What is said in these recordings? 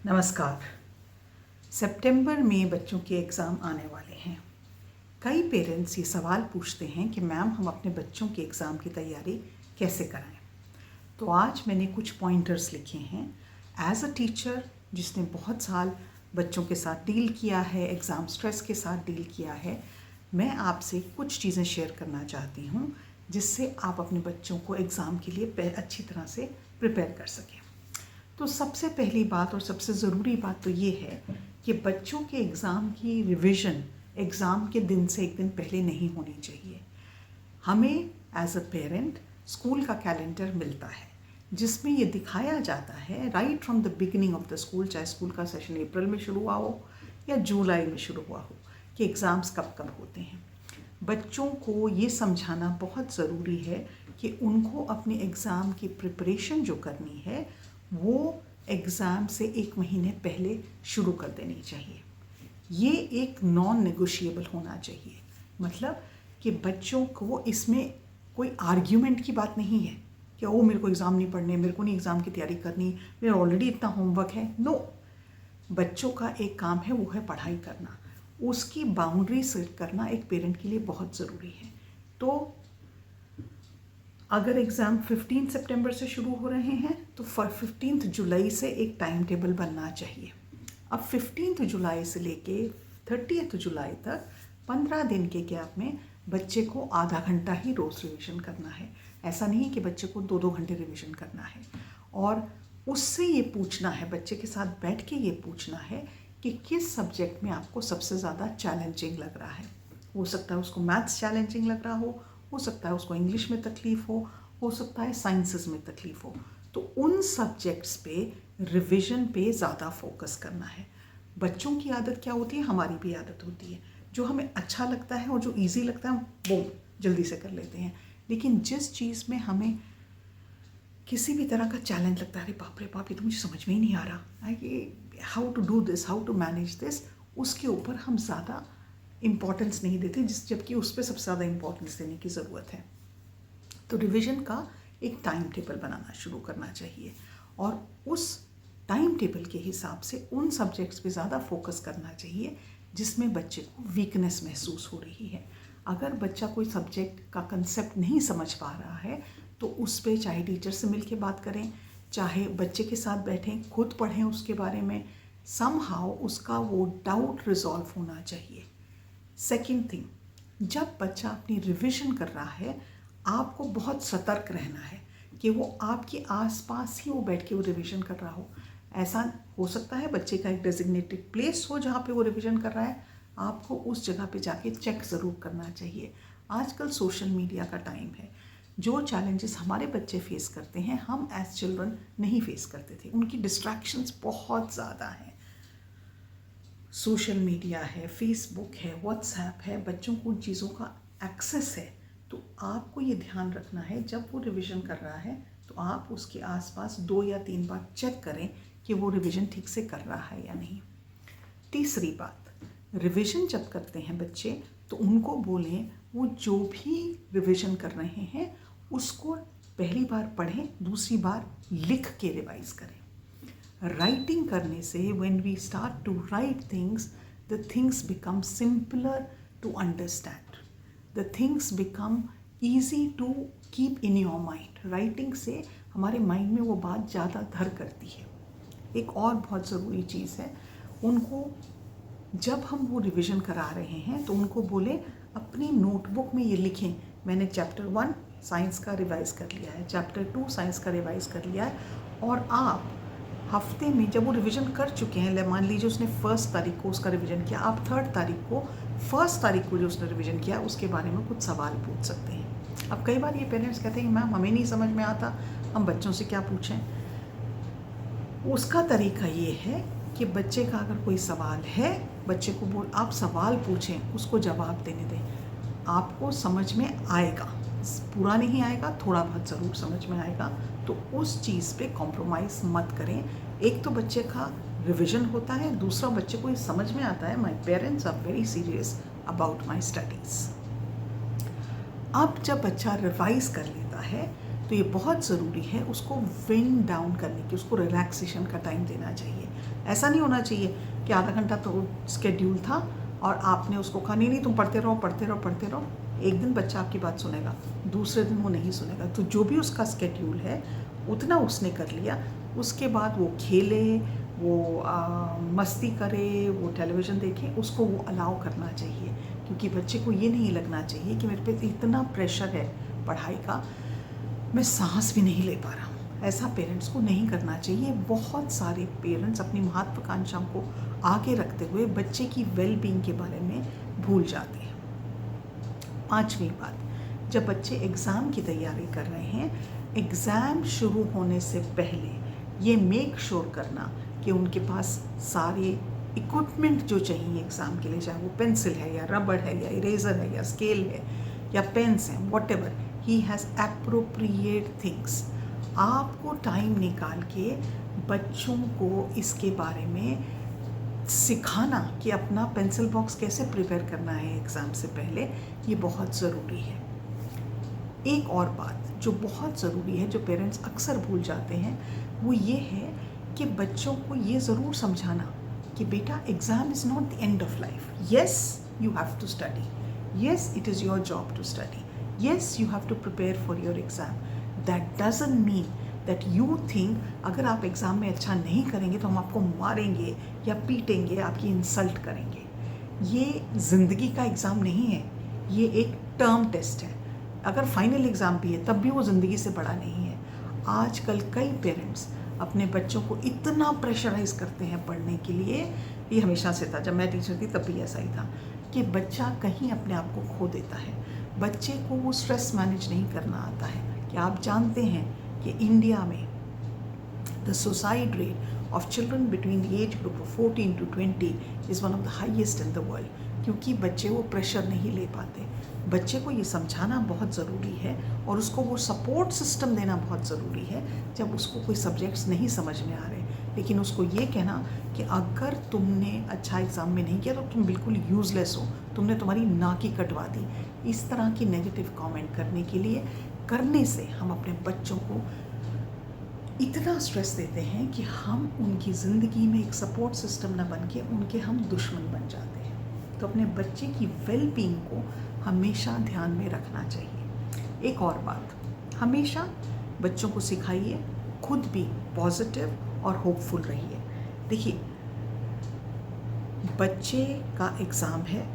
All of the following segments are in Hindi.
नमस्कार। सितंबर में बच्चों के एग्ज़ाम आने वाले हैं। कई पेरेंट्स ये सवाल पूछते हैं कि मैम हम अपने बच्चों के एग्ज़ाम की तैयारी कैसे कराएं। तो आज मैंने कुछ पॉइंटर्स लिखे हैं। एज अ टीचर जिसने बहुत साल बच्चों के साथ डील किया है, एग्ज़ाम स्ट्रेस के साथ डील किया है, मैं आपसे कुछ चीज़ें शेयर करना चाहती हूँ जिससे आप अपने बच्चों को एग्ज़ाम के लिए अच्छी तरह से प्रिपेयर कर सकें। तो सबसे पहली बात और सबसे ज़रूरी बात तो ये है कि बच्चों के एग्ज़ाम की रिवीजन एग्ज़ाम के दिन से एक दिन पहले नहीं होनी चाहिए। हमें एज अ पेरेंट स्कूल का कैलेंडर मिलता है जिसमें ये दिखाया जाता है right from the beginning of the school, चाहे स्कूल का सेशन अप्रैल में शुरू हुआ हो या जुलाई में शुरू हुआ हो, कि एग्ज़ाम्स कब कब होते हैं। बच्चों को ये समझाना बहुत ज़रूरी है कि उनको अपने एग्ज़ाम की प्रिपरेशन जो करनी है वो एग्ज़ाम से एक महीने पहले शुरू कर देनी चाहिए। ये एक नॉन नेगोशिएबल होना चाहिए। मतलब कि बच्चों को इसमें कोई आर्ग्यूमेंट की बात नहीं है कि ओ मेरे को एग्ज़ाम नहीं पढ़ने, मेरे को नहीं एग्ज़ाम की तैयारी करनी, मेरा ऑलरेडी इतना होमवर्क है। नो, बच्चों का एक काम है, वो है पढ़ाई करना। उसकी बाउंड्री सेट करना एक पेरेंट के लिए बहुत ज़रूरी है। तो अगर एग्ज़ाम 15 सितंबर से शुरू हो रहे हैं तो 15 जुलाई से एक टाइम टेबल बनना चाहिए। अब 15 जुलाई से लेके 30 जुलाई तक 15 दिन के गैप में बच्चे को आधा घंटा ही रोज़ रिवीजन करना है। ऐसा नहीं कि बच्चे को 2-2 घंटे रिवीजन करना है। और उससे ये पूछना है, बच्चे के साथ बैठ के ये पूछना है कि किस सब्जेक्ट में आपको सबसे ज़्यादा चैलेंजिंग लग रहा है। हो सकता है उसको मैथ्स चैलेंजिंग लग रहा हो सकता है उसको इंग्लिश में तकलीफ़ हो सकता है साइंसेस में तकलीफ़ हो। तो उन सब्जेक्ट्स पे रिवीजन पे ज़्यादा फोकस करना है। बच्चों की आदत क्या होती है, हमारी भी आदत होती है, जो हमें अच्छा लगता है और जो इजी लगता है वो जल्दी से कर लेते हैं। लेकिन जिस चीज़ में हमें किसी भी तरह का चैलेंज लगता है, अरे बाप रे बाप, ये तो मुझे समझ में ही नहीं आ रहा, ये how to do this, how to manage this, उसके ऊपर हम ज़्यादा इम्पॉर्टेंस नहीं देते, जबकि उस पर सबसे ज़्यादा इम्पॉर्टेंस देने की ज़रूरत है। तो रिवीजन का एक टाइम टेबल बनाना शुरू करना चाहिए और उस टाइम टेबल के हिसाब से उन सब्जेक्ट्स पे ज़्यादा फोकस करना चाहिए जिसमें बच्चे को वीकनेस महसूस हो रही है। अगर बच्चा कोई सब्जेक्ट का कंसेप्ट नहीं समझ पा रहा है तो उस पर चाहे टीचर से मिल के बात करें, चाहे बच्चे के साथ बैठें, खुद पढ़ें उसके बारे में, समहाउ उसका वो डाउट रिजॉल्व होना चाहिए। सेकेंड थिंग, जब बच्चा अपनी रिवीजन कर रहा है आपको बहुत सतर्क रहना है कि वो आपके आसपास ही वो बैठ के वो रिवीजन कर रहा हो। ऐसा हो सकता है बच्चे का एक डेजिग्नेटेड प्लेस हो जहाँ पे वो रिवीजन कर रहा है, आपको उस जगह पे जाके चेक ज़रूर करना चाहिए। आजकल सोशल मीडिया का टाइम है, जो चैलेंजेस हमारे बच्चे फेस करते हैं हम एज चिल्ड्रन नहीं फेस करते थे। उनकी डिस्ट्रैक्शंस बहुत ज़्यादा हैं। सोशल मीडिया है, फेसबुक है, व्हाट्सएप है, बच्चों को उन चीज़ों का एक्सेस है। तो आपको ये ध्यान रखना है जब वो रिवीजन कर रहा है तो आप उसके आसपास 2 या 3 बार चेक करें कि वो रिवीजन ठीक से कर रहा है या नहीं। तीसरी बात, रिवीजन जब करते हैं बच्चे तो उनको बोलें वो जो भी रिवीजन कर रहे हैं उसको पहली बार पढ़ें, दूसरी बार लिख के रिवाइज करें। राइटिंग करने से when we start to write things, the things become simpler to understand, the things become easy to keep in your mind. Writing से हमारे माइंड में वो बात ज़्यादा घर करती है। एक और बहुत ज़रूरी चीज़ है, उनको जब हम वो रिवीजन करा रहे हैं तो उनको बोले अपनी नोटबुक में ये लिखें, मैंने चैप्टर 1 साइंस का रिवाइज़ कर लिया है, चैप्टर 2 साइंस का रिवाइज़ कर लिया है। और आप हफ्ते में जब वो रिवीजन कर चुके हैं, मान लीजिए उसने 1 तारीख को उसका रिवीजन किया, आप 3 तारीख को 1 तारीख को जो उसने रिवीजन किया उसके बारे में कुछ सवाल पूछ सकते हैं। अब कई बार ये पेरेंट्स कहते हैं मैम हमें नहीं समझ में आता, हम बच्चों से क्या पूछें। उसका तरीका ये है कि बच्चे का अगर कोई सवाल है, बच्चे को बोल आप सवाल पूछें, उसको जवाब देने दें, आपको समझ में आएगा। पूरा नहीं आएगा, थोड़ा बहुत ज़रूर समझ में आएगा। तो उस चीज़ पे कॉम्प्रोमाइज़ मत करें। एक तो बच्चे का रिवीजन होता है, दूसरा बच्चे को ये समझ में आता है my parents are very serious about my studies. अब जब बच्चा रिवाइज़ कर लेता है तो ये बहुत ज़रूरी है उसको विंड डाउन करने की, उसको रिलैक्सेशन का टाइम देना चाहिए। ऐसा नहीं होना चाहिए कि आधा घंटा तो स्केड्यूल था और आपने उसको कहा नहीं तुम पढ़ते रहो पढ़ते रहो पढ़ते रहो। एक दिन बच्चा आपकी बात सुनेगा, दूसरे दिन वो नहीं सुनेगा। तो जो भी उसका स्केड्यूल है उतना उसने कर लिया, उसके बाद वो खेले, वो मस्ती करे, वो टेलीविज़न देखे, उसको वो अलाउ करना चाहिए। क्योंकि बच्चे को ये नहीं लगना चाहिए कि मेरे पे इतना प्रेशर है पढ़ाई का, मैं सांस भी नहीं ले पा रहा हूँ। ऐसा पेरेंट्स को नहीं करना चाहिए। बहुत सारे पेरेंट्स अपनी महत्वाकांक्षाओं को आगे रखते हुए बच्चे की वेल बीइंग के बारे में भूल जाते हैं। 5वीं बात, जब बच्चे एग्ज़ाम की तैयारी कर रहे हैं, एग्ज़ाम शुरू होने से पहले ये मेक श्योर करना कि उनके पास सारे इक्विपमेंट जो चाहिए एग्ज़ाम के लिए, चाहे वो पेंसिल है या रबड़ है या इरेज़र है या स्केल है या पेन्स हैं, what ever, he has appropriate things. आपको टाइम निकाल के बच्चों को इसके बारे में सिखाना कि अपना पेंसिल बॉक्स कैसे प्रिपेयर करना है एग्ज़ाम से पहले, ये बहुत ज़रूरी है। एक और बात जो बहुत ज़रूरी है, जो पेरेंट्स अक्सर भूल जाते हैं, वो ये है कि बच्चों को ये ज़रूर समझाना कि बेटा exam is not the end of life. Yes you have to study, yes it is your job to study, yes you have to prepare for your exam. That doesn't mean that you think अगर आप एग्ज़ाम में अच्छा नहीं करेंगे तो हम आपको मारेंगे या पीटेंगे, आपकी इंसल्ट करेंगे। ये ज़िंदगी का एग्ज़ाम नहीं है, ये एक टर्म टेस्ट है। अगर फाइनल एग्ज़ाम भी है तब भी वो ज़िंदगी से बड़ा नहीं है। आजकल कई पेरेंट्स अपने बच्चों को इतना प्रेशराइज करते हैं पढ़ने के लिए, ये हमेशा से था, जब मैं टीचर थी तब भी ऐसा ही था, कि बच्चा कहीं अपने आप को खो देता है। बच्चे को वो स्ट्रेस मैनेज नहीं करना आता है। क्या आप जानते हैं कि इंडिया में the suicide rate of children between the age group of 14 to 20 is one of the highest in the world, क्योंकि बच्चे वो प्रेशर नहीं ले पाते। बच्चे को ये समझाना बहुत ज़रूरी है और उसको वो सपोर्ट सिस्टम देना बहुत ज़रूरी है जब उसको कोई सब्जेक्ट्स नहीं समझ में आ रहे। लेकिन उसको ये कहना कि अगर तुमने अच्छा एग्ज़ाम में नहीं किया तो तुम बिल्कुल यूज़लेस हो, तुमने तुम्हारी नाकी कटवा दी, इस तरह की नेगेटिव कमेंट करने से हम अपने बच्चों को इतना स्ट्रेस देते हैं कि हम उनकी ज़िंदगी में एक सपोर्ट सिस्टम न बन के उनके हम दुश्मन बन जाते हैं। तो अपने बच्चे की वेल बीइंग को हमेशा ध्यान में रखना चाहिए। एक और बात, हमेशा बच्चों को सिखाइए खुद भी पॉजिटिव और होपफुल रहिए। देखिए, बच्चे का एग्ज़ाम है,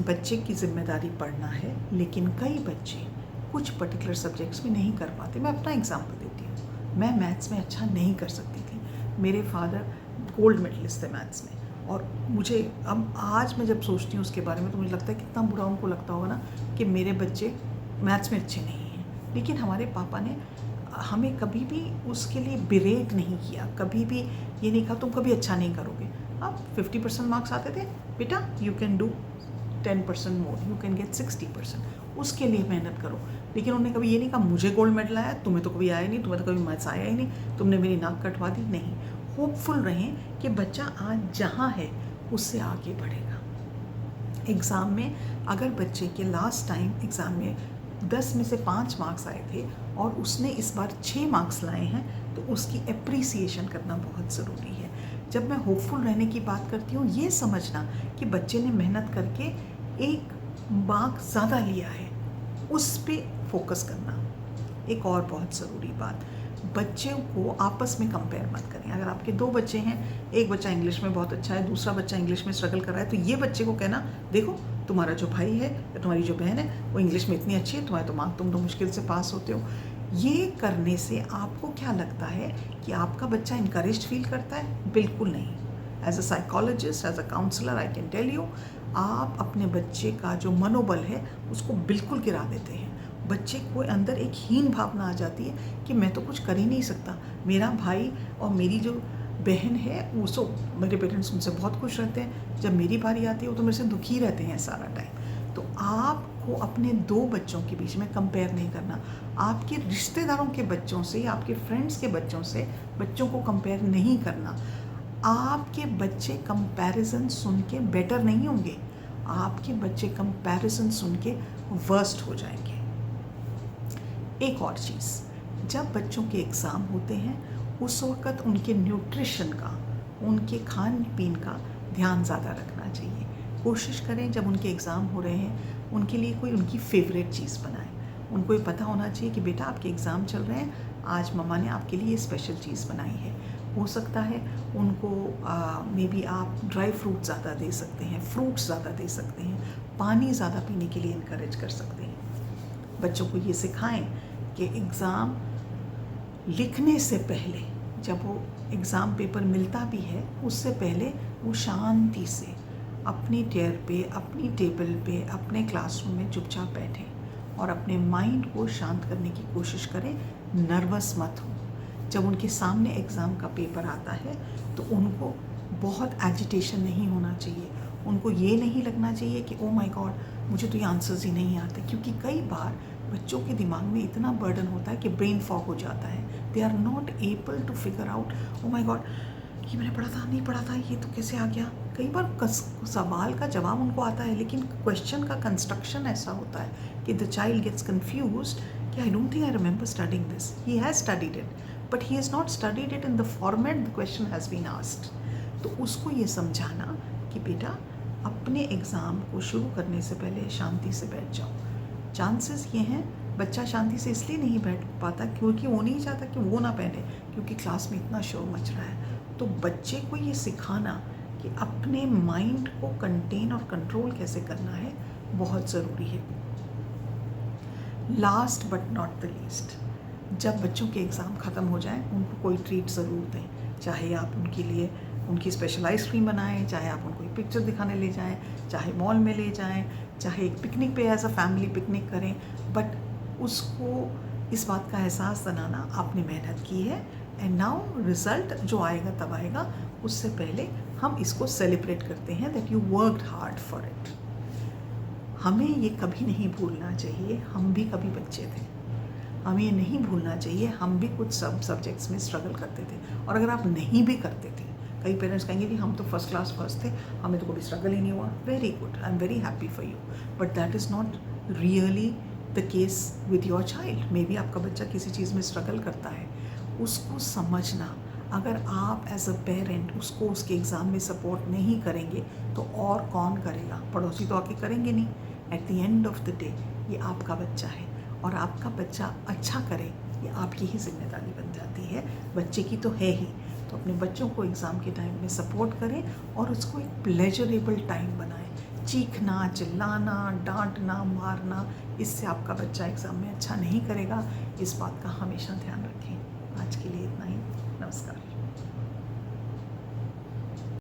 बच्चे की जिम्मेदारी पढ़ना है, लेकिन कई बच्चे कुछ पर्टिकुलर सब्जेक्ट्स में नहीं कर पाते। मैं अपना एग्जाम्पल देती हूँ। मैं मैथ्स में अच्छा नहीं कर सकती थी। मेरे फादर गोल्ड मेडलिस्ट थे मैथ्स में, और मुझे अब आज मैं जब सोचती हूँ उसके बारे में तो मुझे लगता है कितना बुरा उनको लगता होगा ना कि मेरे बच्चे मैथ्स में अच्छे नहीं हैं। लेकिन हमारे पापा ने हमें कभी भी उसके लिए बिरेट नहीं किया, कभी भी ये नहीं कहा तुम कभी अच्छा नहीं करोगे। अब 50% मार्क्स आते थे, बेटा you can do 10% more, you can get 60%, उसके लिए मेहनत करो। लेकिन उन्होंने कभी ये नहीं कहा मुझे गोल्ड मेडल आया, तुम्हें तो कभी आया नहीं, तुम्हें तो कभी मैथ्स आया ही नहीं, तुमने मेरी नाक कटवा दी। नहीं, होपफुल रहें कि बच्चा आज जहाँ है उससे आगे बढ़ेगा। एग्ज़ाम में अगर बच्चे के लास्ट टाइम एग्ज़ाम में 10 में से 5 मार्क्स आए थे और उसने इस बार 6 मार्क्स लाए हैं, तो उसकी एप्रिसिएशन करना बहुत ज़रूरी है। जब मैं होपफुल रहने की बात करती हूँ, ये समझना कि बच्चे ने मेहनत करके एक मार्क ज़्यादा लिया है, उस पर फोकस करना। एक और बहुत ज़रूरी बात, बच्चों को आपस में कंपेयर मत करें। अगर आपके 2 बच्चे हैं, एक बच्चा इंग्लिश में बहुत अच्छा है, दूसरा बच्चा इंग्लिश में स्ट्रगल कर रहा है, तो ये बच्चे को कहना देखो तुम्हारा जो भाई है या तुम्हारी जो बहन है वो इंग्लिश में इतनी अच्छी है, तुम्हारे तो मार्क तुम तो मुश्किल से पास होते हो। ये करने से आपको क्या लगता है कि आपका बच्चा इनकरेज्ड फील करता है? बिल्कुल नहीं। As a psychologist, as a counsellor, I can tell you, आप अपने बच्चे का जो मनोबल है उसको बिल्कुल गिरा देते हैं। बच्चे को अंदर एक हीन भावना आ जाती है कि मैं तो कुछ कर ही नहीं सकता, मेरा भाई और मेरी जो बहन है वो सो, मेरे पेरेंट्स उनसे बहुत खुश रहते हैं, जब मेरी बारी आती है वो तो मेरे से दुखी रहते हैं सारा टाइम। तो आपको अपने 2 बच्चों के बीच में कंपेयर नहीं करना। आपके रिश्तेदारों के बच्चों से या आपके फ्रेंड्स के बच्चों से बच्चों को कंपेयर नहीं करना। आपके बच्चे कंपैरिजन सुन के बेटर नहीं होंगे, आपके बच्चे कंपैरिजन सुन के वर्स्ट हो जाएंगे। एक और चीज़, जब बच्चों के एग्ज़ाम होते हैं उस वक़्त उनके न्यूट्रिशन का, उनके खान पीन का ध्यान ज़्यादा रखना चाहिए। कोशिश करें जब उनके एग्ज़ाम हो रहे हैं उनके लिए कोई उनकी फेवरेट चीज़ बनाएं। उनको ये पता होना चाहिए कि बेटा आपके एग्ज़ाम चल रहे हैं, आज मम्मा ने आपके लिए स्पेशल चीज़ बनाई है। हो सकता है उनको मे बी आप ड्राई फ्रूट ज़्यादा दे सकते हैं, फ्रूट्स ज़्यादा दे सकते हैं, पानी ज़्यादा पीने के लिए इनकरेज कर सकते हैं। बच्चों को ये सिखाएं कि एग्ज़ाम लिखने से पहले, जब वो एग्ज़ाम पेपर मिलता भी है उससे पहले वो शांति से अपनी चेयर पे, अपनी टेबल पे, अपने क्लासरूम में चुपचाप बैठें और अपने माइंड को शांत करने की कोशिश करें। नर्वस मत हो। जब उनके सामने एग्ज़ाम का पेपर आता है तो उनको बहुत एजिटेशन नहीं होना चाहिए। उनको ये नहीं लगना चाहिए कि ओ माय गॉड मुझे तो ये आंसर्स ही नहीं आते, क्योंकि कई बार बच्चों के दिमाग में इतना बर्डन होता है कि ब्रेन फॉग हो जाता है। They are not able to figure out oh my God ये मैंने पढ़ा था, नहीं पढ़ा था, ये तो कैसे आ गया। कई बार सवाल का जवाब उनको आता है लेकिन क्वेश्चन का कंस्ट्रक्शन ऐसा होता है कि द चाइल्ड गेट्स कन्फ्यूज्ड कि I don't think I remember studying this. He has studied it but he has not studied it in the format the question has been asked. तो उसको ये समझाना कि बेटा अपने एग्ज़ाम को शुरू करने से पहले शांति से बैठ जाओ। चांसेस ये हैं बच्चा शांति से इसलिए नहीं बैठ पाता क्योंकि वो नहीं चाहता कि वो ना पहने, क्योंकि क्लास में इतना शोर मच रहा है। तो बच्चे को ये सिखाना कि अपने माइंड को कंटेन और कंट्रोल कैसे करना है बहुत ज़रूरी है। Last but not the least, जब बच्चों के एग्ज़ाम ख़त्म हो जाएं उनको कोई ट्रीट ज़रूर दें। चाहे आप उनके लिए उनकी स्पेशल आइसक्रीम बनाएं, चाहे आप उनको एक पिक्चर दिखाने ले जाएं, चाहे मॉल में ले जाएं, चाहे एक पिकनिक पे एज अ फैमिली पिकनिक करें, बट उसको इस बात का एहसास दिलाना आपने मेहनत की है एंड नाउ रिज़ल्ट जो आएगा तब आएगा। उससे पहले हम इसको सेलिब्रेट करते हैं that you worked hard for it. हमें ये कभी नहीं भूलना चाहिए हम भी कभी बच्चे थे। हमें ये नहीं भूलना चाहिए हम भी कुछ सब्जेक्ट्स में स्ट्रगल करते थे। और अगर आप नहीं भी करते थे, कई पेरेंट्स कहेंगे कि हम तो फर्स्ट क्लास फर्स्ट थे, हमें तो कोई स्ट्रगल ही नहीं हुआ। Very good, I am very happy for you, but that is not really the case with your child. May be आपका बच्चा किसी चीज़ में स्ट्रगल करता है, उसको समझना। अगर आप एज अ पेरेंट उसको उसके एग्ज़ाम में सपोर्ट नहीं करेंगे तो और कौन करेगा? पड़ोसी तो आके करेंगे नहीं। At the end of the day ये आपका बच्चा है और आपका बच्चा अच्छा करे ये आपकी ही जिम्मेदारी बन जाती है, बच्चे की तो है ही। तो अपने बच्चों को एग्ज़ाम के टाइम में सपोर्ट करें और उसको एक प्लेजरेबल टाइम बनाएं। चीखना, चिल्लाना, डांटना, मारना, इससे आपका बच्चा एग्ज़ाम में अच्छा नहीं करेगा। इस बात का हमेशा ध्यान रखें। आज के लिए इतना ही। नमस्कार।